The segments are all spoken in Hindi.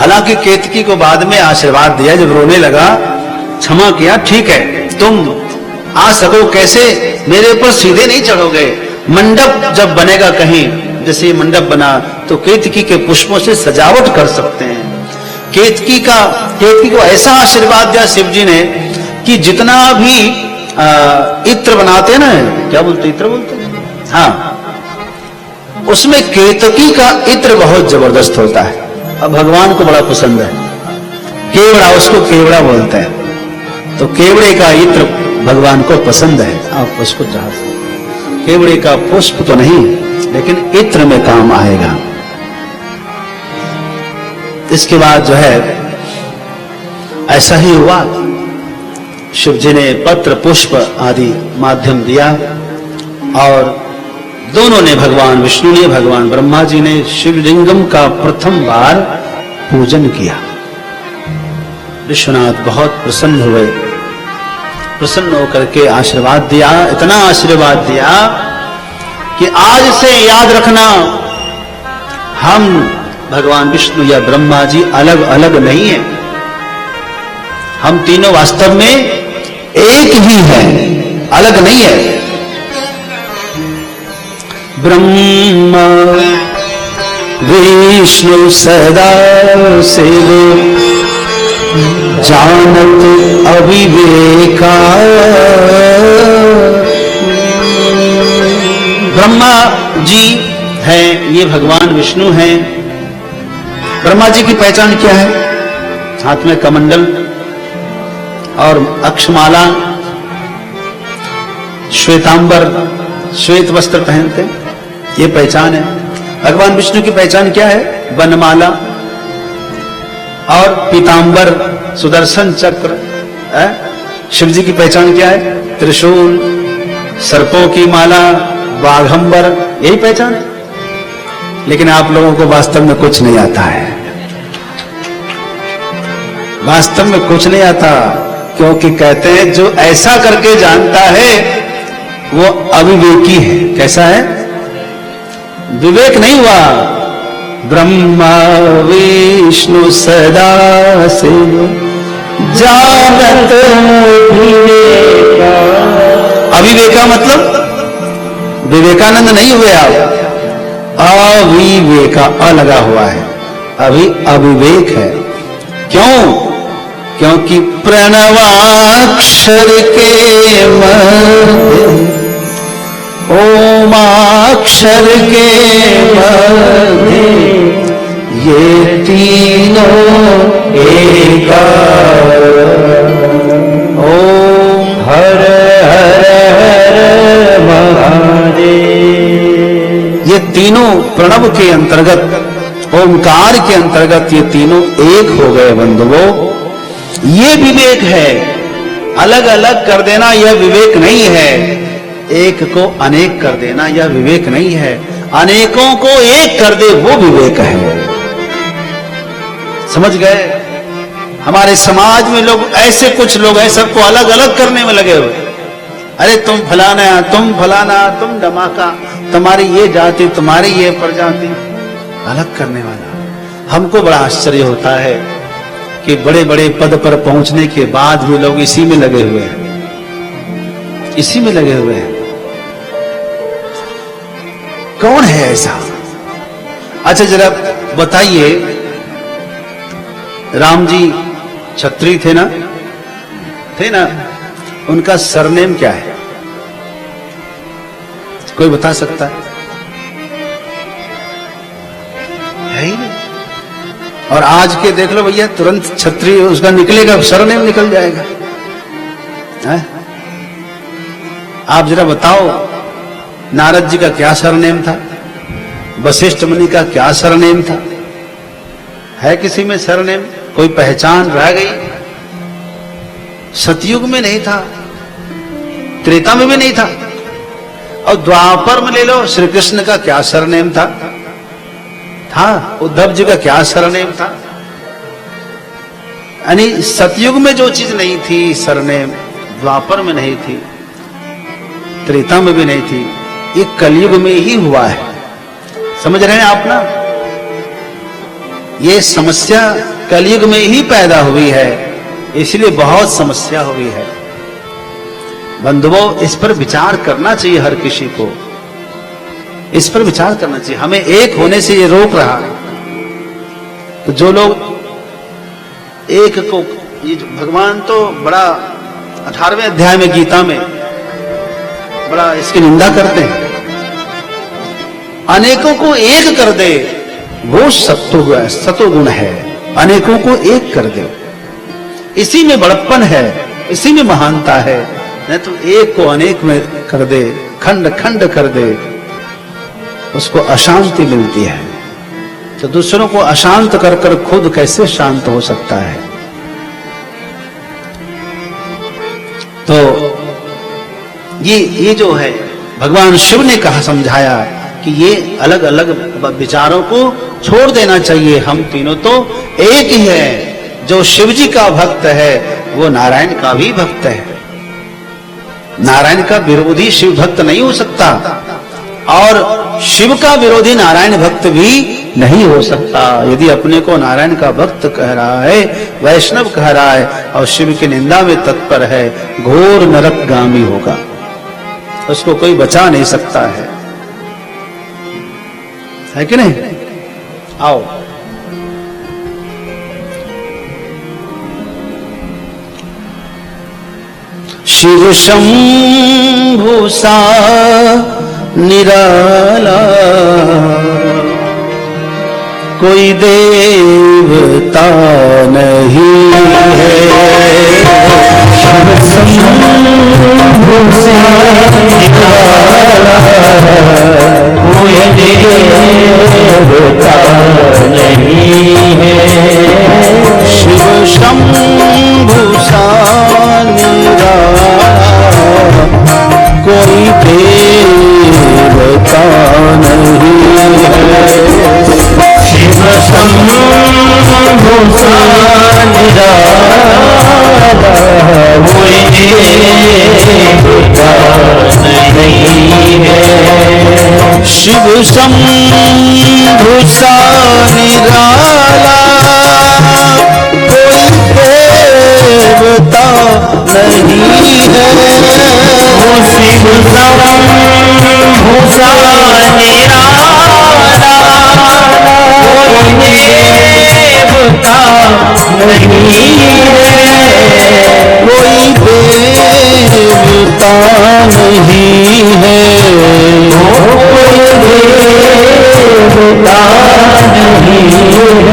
हालांकि केतकी को बाद में आशीर्वाद दिया, जब रोने लगा क्षमा किया, ठीक है तुम आ सको, कैसे मेरे ऊपर सीधे नहीं चढ़ोगे, मंडप जब बनेगा कहीं, जैसे ये मंडप बना तो केतकी के पुष्पों से सजावट कर सकते हैं। केतकी को ऐसा आशीर्वाद दिया शिव जी ने कि जितना भी इत्र बनाते हैं ना, क्या बोलते इत्र बोलते हैं, हाँ, उसमें केतकी का इत्र बहुत जबरदस्त होता है। अब भगवान को बड़ा पसंद है केवड़ा, उसको केवड़ा बोलते हैं, तो केवड़े का इत्र भगवान को पसंद है। आप उसको चाहते, केवड़े का पुष्प तो नहीं लेकिन इत्र में काम आएगा। इसके बाद जो है ऐसा ही हुआ, शिव जी ने पत्र पुष्प आदि माध्यम दिया और दोनों ने, भगवान विष्णु ने भगवान ब्रह्मा जी ने शिवलिंगम का प्रथम बार पूजन किया। विश्वनाथ बहुत प्रसन्न हुए, प्रसन्न होकर के आशीर्वाद दिया, इतना आशीर्वाद दिया कि आज से याद रखना, हम भगवान विष्णु या ब्रह्मा जी अलग अलग नहीं है, हम तीनों वास्तव में एक ही हैं, अलग नहीं है। ब्रह्मा विष्णु सदा शिव जानत अविवेका। ब्रह्मा जी हैं, ये भगवान विष्णु हैं। ब्रह्मा जी की पहचान क्या है? हाथ में कमंडल और अक्षमाला, श्वेतांबर, श्वेत वस्त्र पहनते, ये पहचान है। भगवान विष्णु की पहचान क्या है? वनमाला और पीतांबर, सुदर्शन चक्र। शिव जी की पहचान क्या है? त्रिशूल, सर्पों की माला, बाघंबर, यही पहचान है। लेकिन आप लोगों को वास्तव में कुछ नहीं आता है, वास्तव में कुछ नहीं आता, क्योंकि कहते हैं जो ऐसा करके जानता है वो अविवेकी है। कैसा है? विवेक नहीं हुआ। ब्रह्मा विष्णु सदा शिव जानत विवेका। अविवेका मतलब विवेकानंद नहीं हुए आप, अविवेका, अ लगा हुआ है, अभी अविवेक है। क्यों? क्योंकि प्रणवाक्षर के मध्य, ओमाक्षर के मध्य, ये तीनों एकार। ओम हर हर हर महादेव। ये तीनों प्रणव के अंतर्गत, ओंकार के अंतर्गत ये तीनों एक हो गए बंधुओं। ये विवेक है। अलग अलग कर देना यह विवेक नहीं है, एक को अनेक कर देना यह विवेक नहीं है, अनेकों को एक कर दे वो विवेक है। समझ गए? हमारे समाज में लोग ऐसे, कुछ लोग हैं सबको अलग अलग करने में लगे हुए। अरे तुम फलाना, तुम फलाना, तुम धमाका, तुम्हारी ये जाति, तुम्हारी ये प्रजाति, अलग करने वाला। हमको बड़ा आश्चर्य होता है कि बड़े बड़े पद पर पहुंचने के बाद भी लोग इसी में लगे हुए हैं, इसी में लगे हुए हैं। कौन है ऐसा? अच्छा जरा बताइए, राम जी क्षत्रिय थे ना? थे ना? उनका सरनेम क्या है? कोई बता सकता है? है ही नहीं। और आज के देख लो भैया, तुरंत क्षत्रिय उसका निकलेगा, सरनेम निकल जाएगा। है? आप जरा बताओ, नारद जी का क्या सरनेम था? वशिष्ठ मुनि का क्या सरनेम था? है किसी में सरनेम? कोई पहचान रह गई? सतयुग में नहीं था, त्रेता में भी नहीं था, और द्वापर में ले लो, श्री कृष्ण का क्या सरनेम था? उद्धव जी का क्या सरनेम था? यानी सतयुग में जो चीज नहीं थी सरनेम, द्वापर में नहीं थी, त्रेता में भी नहीं थी, ये कलयुग में ही हुआ है। समझ रहे हैं आप ना? ये समस्या कलयुग में ही पैदा हुई है, इसलिए बहुत समस्या हुई है। बंधुओं, इस पर विचार करना चाहिए, हर किसी को इस पर विचार करना चाहिए। हमें एक होने से ये रोक रहा है। तो जो लोग एक को, ये भगवान तो बड़ा 18वें अध्याय में गीता में बड़ा इसकी निंदा करते हैं। अनेकों को एक कर दे वो सतोगुण है, अनेकों को एक कर दे, इसी में बड़प्पन है, इसी में महानता है। नहीं तो एक को अनेक में कर दे, खंड खंड कर दे, उसको अशांति मिलती है। तो दूसरों को अशांत कर कर खुद कैसे शांत हो सकता है? तो ये जो है भगवान शिव ने कहा, समझाया कि ये अलग अलग विचारों को छोड़ देना चाहिए। हम तीनों तो एक ही है। जो शिव जी का भक्त है वो नारायण का भी भक्त है। नारायण का विरोधी शिव भक्त नहीं हो सकता, और शिव का विरोधी नारायण भक्त भी नहीं हो सकता। यदि अपने को नारायण का भक्त कह रहा है, वैष्णव कह रहा है, और शिव की निंदा में तत्पर है, घोर नरकगामी होगा, उसको कोई बचा नहीं सकता है कि नहीं? आओ, शिव शंभु सा निराला कोई देवता नहीं है। शिव शंभु सा निराला कोई देवता नहीं है। शिव शंभु सा निराला कोई देवता नहीं है। शिव शंभु सा निराला कोई देवता नहीं है। शिव शंभु सा निराला कोई देवता नहीं है। वो शिव शंभु सा निराला कोई देवता नहीं है। कोई देवता नहीं है। कोई देवता नहीं है।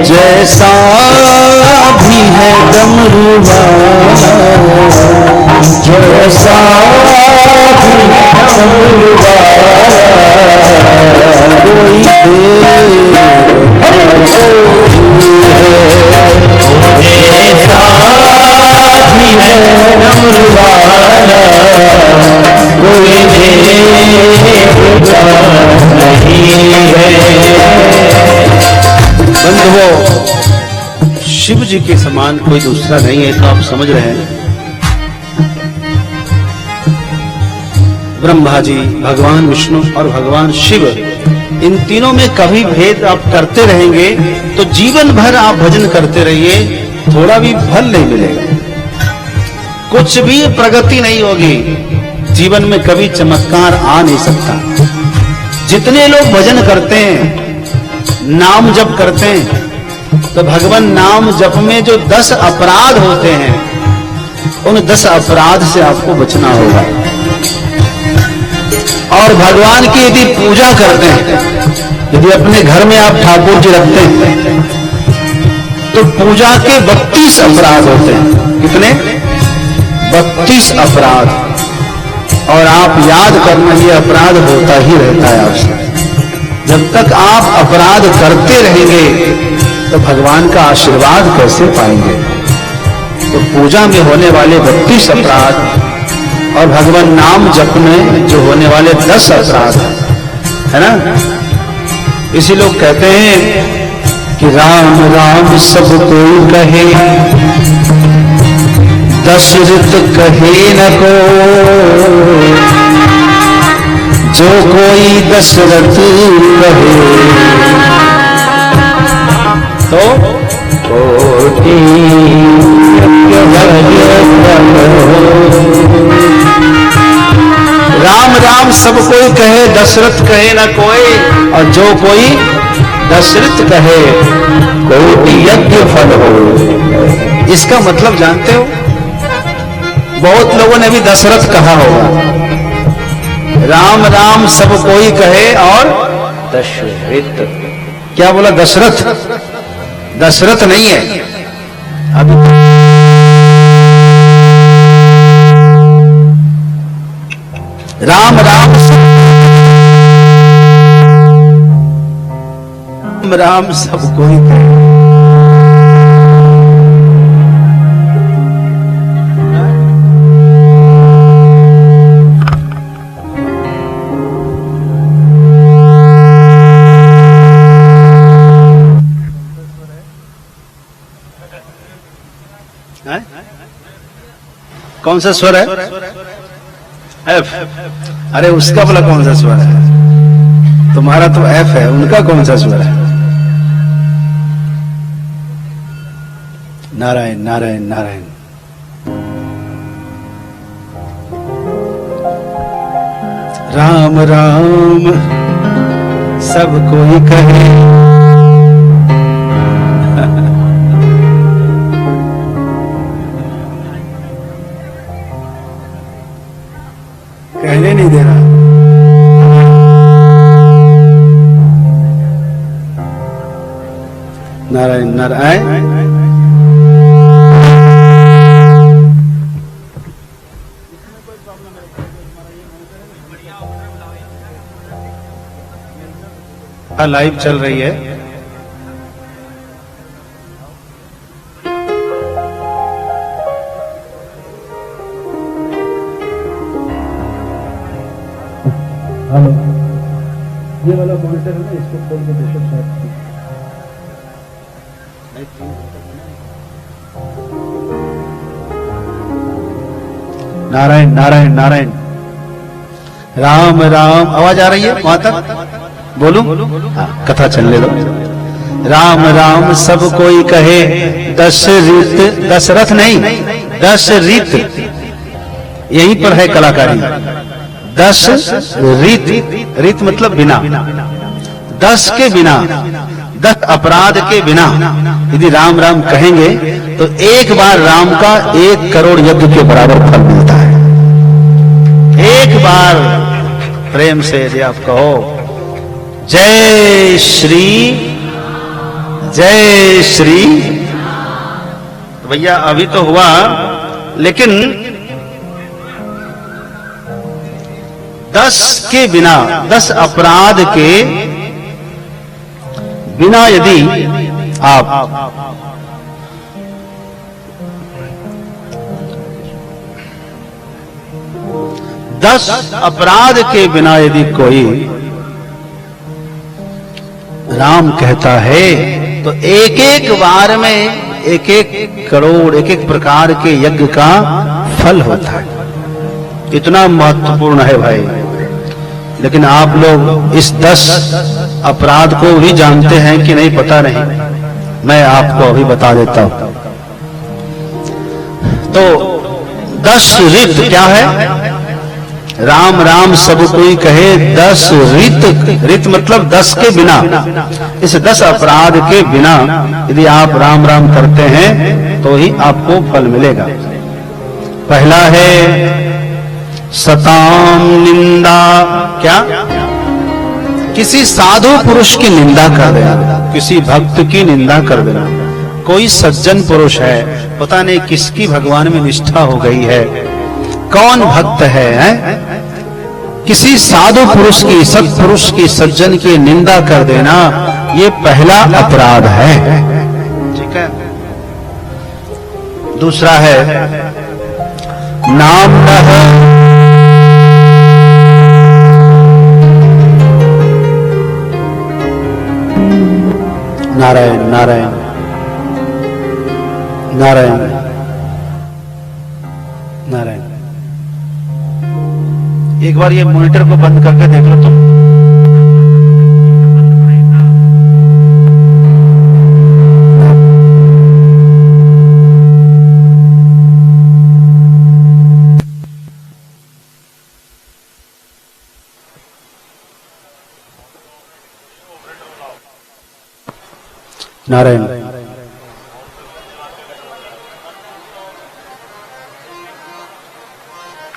जैसा भी है डमरू वाला, जैसा भी है डमरू वाला, कोई देवता जैसा भी है डमरू वाला, कोई देवता नहीं है। बंधुओं, शिव जी के समान कोई दूसरा नहीं है, तो आप समझ रहे हैं। ब्रह्मा जी, भगवान विष्णु और भगवान शिव, इन तीनों में कभी भेद आप करते रहेंगे तो जीवन भर आप भजन करते रहिए, थोड़ा भी फल नहीं मिलेगा, कुछ भी प्रगति नहीं होगी, जीवन में कभी चमत्कार आ नहीं सकता। जितने लोग भजन करते हैं, नाम जप करते हैं, तो भगवान नाम जप में जो 10 अपराध होते हैं, उन 10 अपराध से आपको बचना होगा। और भगवान की यदि पूजा करते हैं, यदि अपने घर में आप ठाकुर जी रखते हैं, तो पूजा के 32 अपराध होते हैं। कितने? 32 अपराध। और आप याद करना, ये अपराध होता ही रहता है आपसे। जब तक आप अपराध करते रहेंगे तो भगवान का आशीर्वाद कैसे पाएंगे? तो पूजा में होने वाले 32 अपराध और भगवान नाम जप में जो होने वाले 10 अपराध है ना, इसी लोग कहते हैं कि राम राम सब कोई कहे, दशरथ कहे न को, जो कोई दशरथ कहे तो कोटि राम राम सब कोई कहे, दशरथ कहे ना कोई, और जो कोई दशरथ कहे कोटि यज्ञ फल हो। इसका मतलब जानते हो? बहुत लोगों ने भी दशरथ कहा होगा। राम राम सब कोई कहे और दशरथ, क्या बोला? दशरथ। दशरथ नहीं है। अभी राम राम राम सब कोई कहे। कौन सा स्वर है? एफ। अरे उसका बोला कौन सा स्वर है? तुम्हारा तो एफ है, उनका कौन सा स्वर है? नारायण नारायण नारायण। राम राम सब कोई कहे, कहने नहीं दे रहा। नारायण नारायण। लाइव चल रही है। हेलो, ये वाला मॉनिटर है ना, इसको खोल के देखो शायद। नारायण नारायण नारायण। राम राम। आवाज आ रही है वहां तक? बोलूं? हाँ, कथा चलने दो। राम राम सब कोई कहे, दशरथ। दशरथ नहीं, दशरथ। यहीं पर है कलाकारी। दस रीत मतलब बिना, 10 के बिना, 10 अपराध के बिना यदि राम राम कहेंगे तो एक बार राम का 1 करोड़ यज्ञ के बराबर फल मिलता है। एक बार प्रेम से यदि आप कहो जय श्री, जय श्री, तो भैया अभी तो हुआ, लेकिन 10 के बिना, 10 अपराध के बिना यदि आप दस अपराध के बिना यदि कोई राम कहता है तो एक एक बार में 1-1 करोड़, 1-1 प्रकार के यज्ञ का फल होता है। इतना महत्वपूर्ण है भाई। लेकिन आप लोग इस 10 अपराध को भी जानते हैं कि नहीं पता नहीं, मैं आपको अभी बता देता हूं। तो 10 रीत क्या है? राम राम सब कोई कहे, 10 रीत। रीत मतलब 10 के बिना, इस 10 अपराध के बिना यदि आप राम राम करते हैं तो ही आपको फल मिलेगा। पहला है सताम निंदा। क्या? किसी साधु पुरुष की निंदा कर देना, किसी भक्त की निंदा कर देना। कोई सज्जन पुरुष है, पता नहीं किसकी भगवान में निष्ठा हो गई है, कौन भक्त है? किसी साधु पुरुष की, सत्पुरुष की, सज्जन की निंदा कर देना, ये पहला अपराध है। ठीक है। दूसरा है नाम नारायण नारायण नारायण नारायण। एक बार ये मॉनिटर को बंद करके देख लो तुम। नारायण।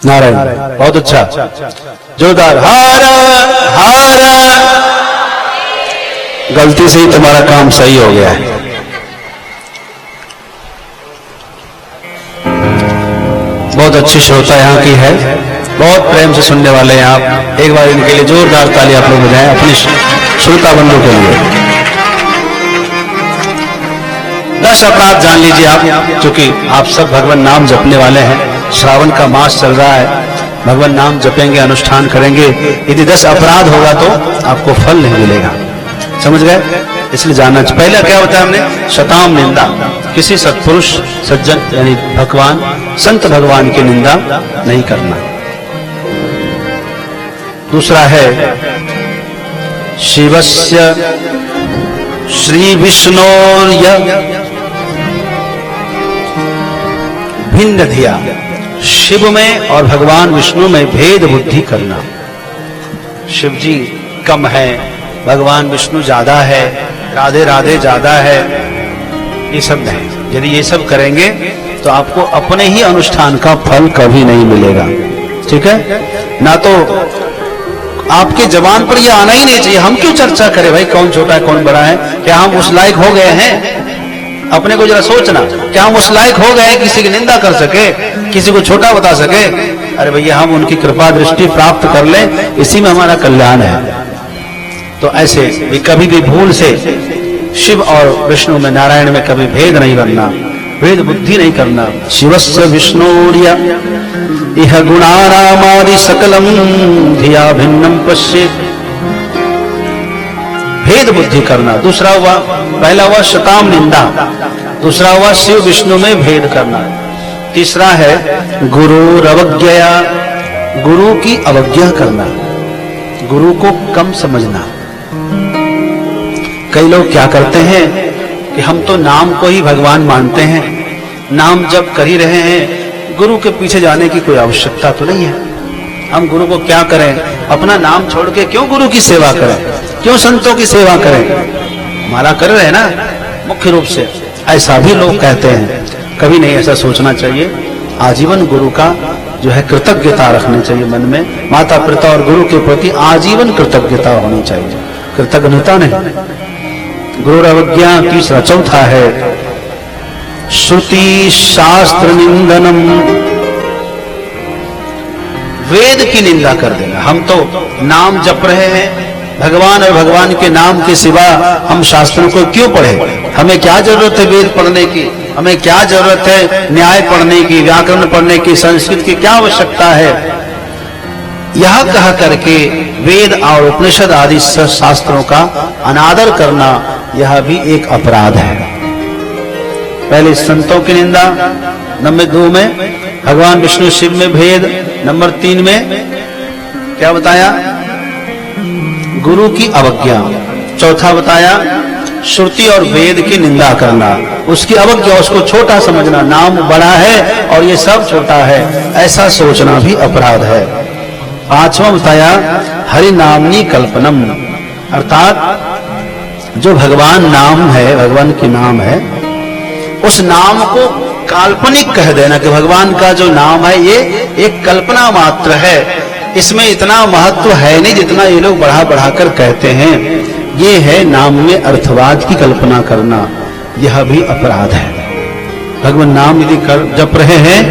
नारायण, बहुत अच्छा, जोरदार। हार हार, गलती से ही तुम्हारा काम सही हो गया है। बहुत अच्छी श्रोता यहाँ की है, बहुत प्रेम से सुनने वाले हैं आप। एक बार इनके लिए जोरदार ताली आप लोग बजाएं अपने श्रोता बंधु के लिए। 10 अपराध जान लीजिए आप, क्योंकि आप सब भगवान नाम जपने वाले हैं। श्रावण का मास चल रहा है, भगवान नाम जपेंगे, अनुष्ठान करेंगे। यदि 10 अपराध होगा तो आपको फल नहीं मिलेगा, समझ गए? इसलिए जानना चाहिए। पहला क्या होता है हमने? शताम निंदा, किसी सत्पुरुष सज्जन यानी भगवान संत भगवान की निंदा नहीं करना। दूसरा है शिवस्य श्री विष्णोर्य भिन्न धिया, शिव में और भगवान विष्णु में भेद बुद्धि करना। शिव जी कम है, भगवान विष्णु ज्यादा है, राधे राधे ज्यादा है, ये सब नहीं। यदि ये सब करेंगे तो आपको अपने ही अनुष्ठान का फल कभी नहीं मिलेगा, ठीक है ना? तो आपके जबान पर ये आना ही नहीं चाहिए। हम क्यों चर्चा करें भाई, कौन छोटा है कौन बड़ा है? क्या हम उस लायक हो गए हैं? अपने को जरा सोचना, क्या हम उस लायक हो गए किसी की निंदा कर सके, किसी को छोटा बता सके? अरे भैया, हम उनकी कृपा दृष्टि प्राप्त कर लें, इसी में हमारा कल्याण है। तो ऐसे भी कभी भी भूल से शिव और विष्णु में, नारायण में कभी भेद नहीं करना, भेद बुद्धि नहीं करना। शिवस्य विष्णुर्य इह गुणानामादि सकलम धिया भिन्नम पश्येत्, भेद बुद्धि करना। दूसरा हुआ, पहला हुआ शताम निंदा, दूसरा हुआ शिव विष्णु में भेद करना। तीसरा है गुरु अवज्ञया, गुरु की अवज्ञा करना, गुरु को कम समझना। कई लोग क्या करते हैं कि हम तो नाम को ही भगवान मानते हैं, नाम जप कर ही रहे हैं, गुरु के पीछे जाने की कोई आवश्यकता तो नहीं है। हम गुरु को क्या करें? अपना नाम छोड़ के क्यों गुरु की सेवा करें, क्यों संतों की सेवा करें? हमारा कर रहे हैं ना मुख्य रूप से, ऐसा भी लोग कहते हैं। कभी नहीं ऐसा सोचना चाहिए। आजीवन गुरु का जो है कृतज्ञता रखनी चाहिए मन में। माता पिता और गुरु के प्रति आजीवन कृतज्ञता होनी चाहिए, कृतज्ञता नहीं। गुरु अवज्ञा तीसरा। चौथा है श्रुति शास्त्र निंदनम, वेद की निंदा कर देना। हम तो नाम जप रहे हैं, भगवान और भगवान के नाम के सिवा हम शास्त्रों को क्यों पढ़े? हमें क्या जरूरत है वेद पढ़ने की? हमें क्या जरूरत है न्याय पढ़ने की, व्याकरण पढ़ने की, संस्कृत की क्या आवश्यकता है? यह कह करके वेद और उपनिषद आदि शास्त्रों का अनादर करना, यह भी एक अपराध है। पहले संतों की निंदा, नंबर 2 में भगवान विष्णु शिव में भेद, नंबर 3 में क्या बताया? गुरु की अवज्ञा। चौथा बताया श्रुति और वेद की निंदा करना, उसकी अवज्ञा, उसको छोटा समझना। नाम बड़ा है और ये सब छोटा है, ऐसा सोचना भी अपराध है। 5वां बताया हरि नामनी कल्पनम, अर्थात जो भगवान नाम है, भगवान के नाम है, उस नाम को काल्पनिक कह देना कि भगवान का जो नाम है ये एक कल्पना मात्र है, इसमें इतना महत्व है नहीं जितना ये लोग बढ़ा बढ़ा कर कहते हैं। ये है नाम में अर्थवाद की कल्पना करना, यह भी अपराध है। भगवान नाम यदि जप रहे हैं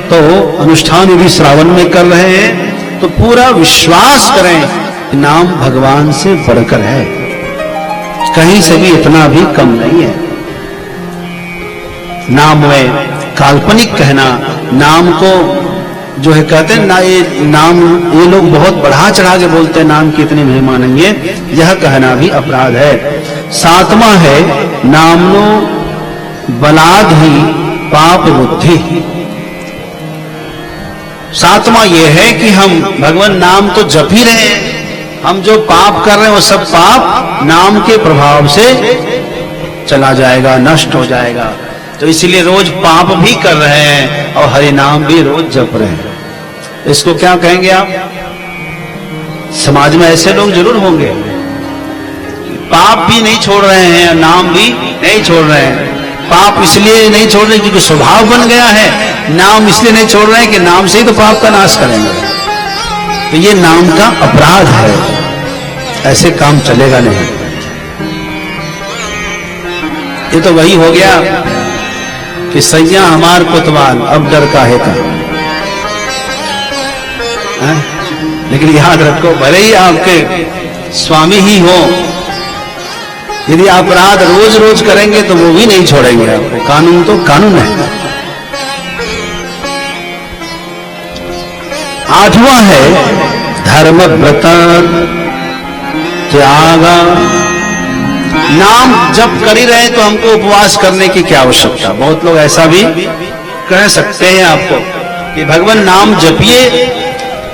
तो अनुष्ठान यदि श्रावण में कर रहे हैं तो पूरा विश्वास करें कि नाम भगवान से बढ़कर है, कहीं से भी इतना भी कम नहीं है। नाम में काल्पनिक कहना, नाम को जो है कहते हैं ना, ये नाम ये लोग बहुत बढ़ा चढ़ा के बोलते हैं, नाम की इतनी महिमा नहीं है, यह कहना भी अपराध है। 7वां है नामनो बलाद ही पाप बुद्धि। 7वां ये है कि हम भगवान नाम तो जप ही रहे हैं, हम जो पाप कर रहे हैं वो सब पाप नाम के प्रभाव से चला जाएगा, नष्ट हो जाएगा। तो इसलिए रोज पाप भी कर रहे हैं और हरि नाम भी रोज जप रहे हैं। इसको क्या कहेंगे आप? समाज में ऐसे लोग जरूर होंगे, पाप भी नहीं छोड़ रहे हैं, नाम भी नहीं छोड़ रहे हैं। पाप इसलिए नहीं छोड़ रहे क्योंकि स्वभाव बन गया है, नाम इसलिए नहीं छोड़ रहे हैं कि नाम से ही तो पाप का नाश करेंगे। तो ये नाम का अपराध है, ऐसे काम चलेगा नहीं। ये तो वही हो गया कि सैया हमार कोतवाल, अब डर काहे का। लेकिन याद रखो, भले ही आपके स्वामी ही हो, यदि अपराध रोज रोज करेंगे तो वो भी नहीं छोड़ेंगे आपको। कानून तो कानून है। 8वां है धर्म व्रत त्यागा। नाम जप कर ही रहे तो हमको उपवास करने की क्या आवश्यकता। बहुत लोग ऐसा भी कह सकते हैं आपको कि भगवान नाम जपिए,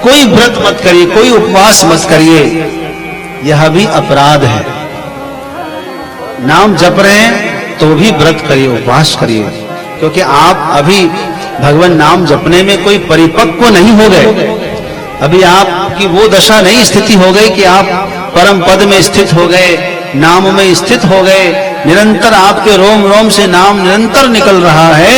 कोई व्रत मत करिए, कोई उपवास मत करिए। यह भी अपराध है। नाम जप रहे हैं तो भी व्रत करिए, उपवास करिए, क्योंकि आप अभी भगवान नाम जपने में कोई परिपक्व नहीं हो गए। अभी आपकी वो दशा नहीं स्थिति हो गई कि आप परम पद में स्थित हो गए, नाम में स्थित हो गए, निरंतर आपके रोम रोम से नाम निरंतर निकल रहा है।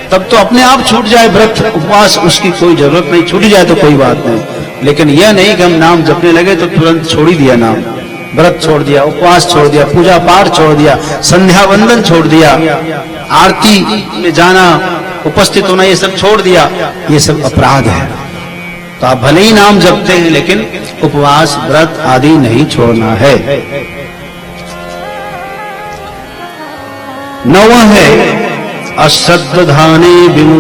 तब तो अपने आप छूट जाए व्रत उपवास, उसकी कोई जरूरत नहीं। छूट जाए तो कोई बात नहीं, लेकिन यह नहीं कि हम नाम जपने लगे तो तुरंत छोड़ ही दिया नाम, व्रत छोड़ दिया, उपवास छोड़ दिया, पूजा पाठ छोड़ दिया, संध्या वंदन छोड़ दिया, आरती में जाना, उपस्थित होना, ये सब छोड़ दिया। ये सब अपराध है। तो आप भले ही नाम जपते हैं लेकिन उपवास व्रत आदि नहीं छोड़ना है। 9वां है अश्रद्धाने विमुख।